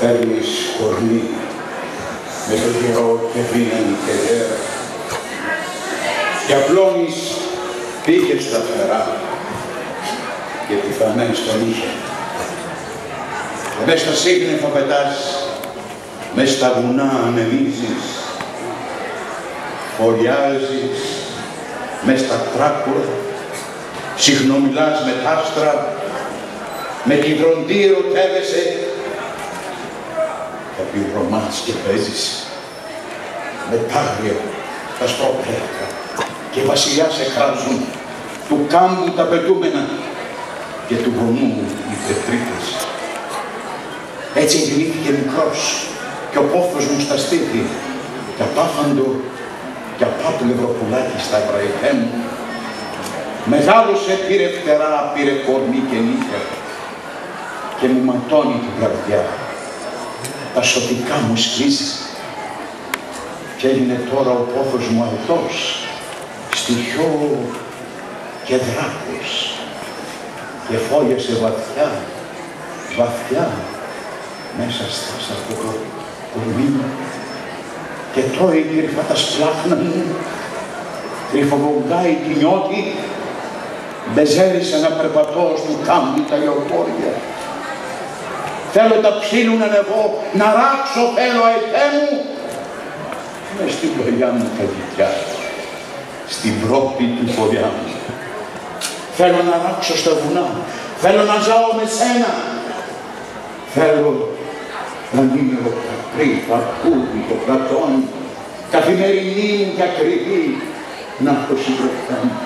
Παίρνεις κορμί με το καιρό και βίναν και γέρα και απλώνεις πύχες στα φτερά και πιθανές στον είχε. Και μες στα σύγνεφα πετάς, μες στα βουνά ανεμίζεις, χωριάζεις, μες στα τράκουρα, συχνομιλάς με τ' άστρα, με τη βροντή ερωτεύεσαι, κάποιοι ρωμάς και παίζεις, με τάγρια τα σπροπέρακα και βασιλιά σε κράζουν, του κάμπου τα πετούμενα και του βονού οι πετρίτες. Έτσι γεννήθηκε μικρός και ο πόθος μου στα στήθη και απάφαντο και απάτου νευροπουλάκι στα εβραϊκέ μου. Μεγάλωσε, πήρε φτερά, πήρε κορμί και νύχια και μου ματώνει την καρδιά. Τα σωτικά μου σκίζει και έγινε τώρα ο πόθος μου αλτός, στοιχιό και δράκος και φόλιασε βαθιά, βαθιά μέσα σε αυτό το κορμί μου και τρώει κρυφά τα σπλάχνα μου, κρυφοβογκάει τη νιώτη, μπεζέρισε να περπατώ στου κάμπι τα λεωφόρια. Θέλω τα ψήλου να ανεβώ, να ράξω θέλω αετέ μου μες στην παλιά μου κατοικιά, στην πρώτη του φωλιά μου. Θέλω να ράξω στα βουνά, θέλω να ζάω με σένα, θέλω να είμαι ο καπρί, το ακούδι, το κρατών, καθημερινή μου και ακριβή, να έχω συντροφιά μου.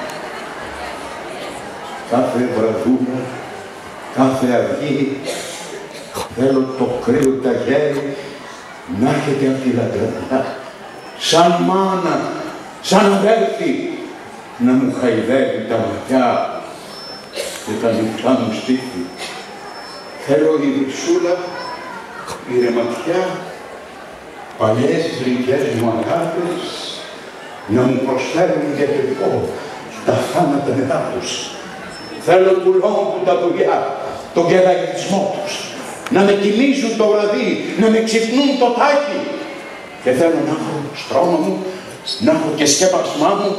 Κάθε βραδούρα, κάθε αυγή, θέλω το κρύο ταγέρι να έρχεται από τη λαγκραδιά, σαν μάνα, σαν αδέρφη, να μου χαϊδεύει τα ματιά και τα νυχτά μου στήθη. Θέλω η βρυσούλα, η ρεματιά, παλιές γλυκές μου αγάπες, να μου προσφέρουν γιατρικό τα θάνατα νερά τους. Θέλω του λόγου τα δουλειά, τον κεραγισμό τους, να με κοιμίζουν το βραδύ, να με ξυπνούν το τάκι. Και θέλω να έχω στρώμα μου, να έχω και σκέπασμά μου,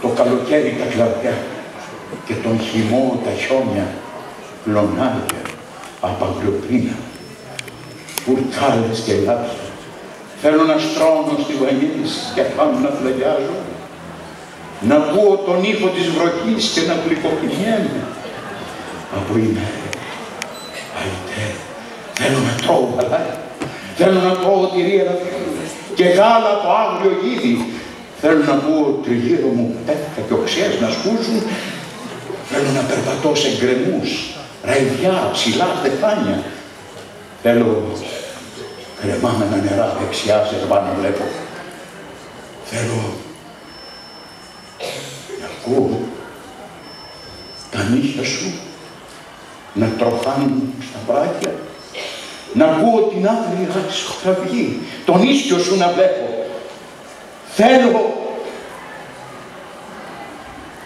το καλοκαίρι τα κλαδιά και τον χειμό τα χιόνια, λονάρια, απαγριοπίνα, φουρκάλες και λάψα. Θέλω να στρώνω στη βανίς και πάνω να φλεγιάζω, να ακούω τον ήχο της βροχής και να γλυκοκοιμιέμαι από ημέρες. Αϊτέ, θέλω να τρώω γαλάι, θέλω να τρώω τυρί ελαφρύ και γάλα από άγριο γίδι. Θέλω να ακούω τριγύρω μου πέτκα και οξιές να σκούζουν. Θέλω να περπατώ σε γκρεμούς, ραϊδιά, ψηλά, στεφάνια. Θέλω κρεμάμενα νερά δεξιά σε να βλέπω. Θέλω να ακούω τα νύχια σου να τροχάνουν στα βράχια, να ακούω την άγρια κραυγή, τον ίσκιο σου να βλέπω. Θέλω,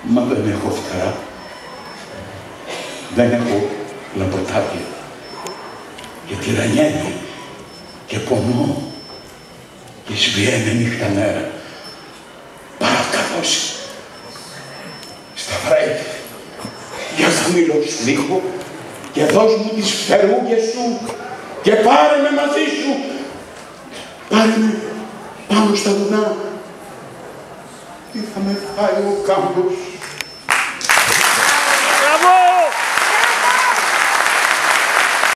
μα δεν έχω φτερά, δεν έχω λαμπροτάκια και τυραννιέμαι και πονώ και σβιέμαι νύχτα μέρα. Παρακαλώς, στα βράχια, για χαμηλός λίγο και δώσ' μου τις φτερούγες σου και πάρε με μαζί σου. Πάρε με πάνω στα βουνά. Τι θα με φάει ο κάμπος.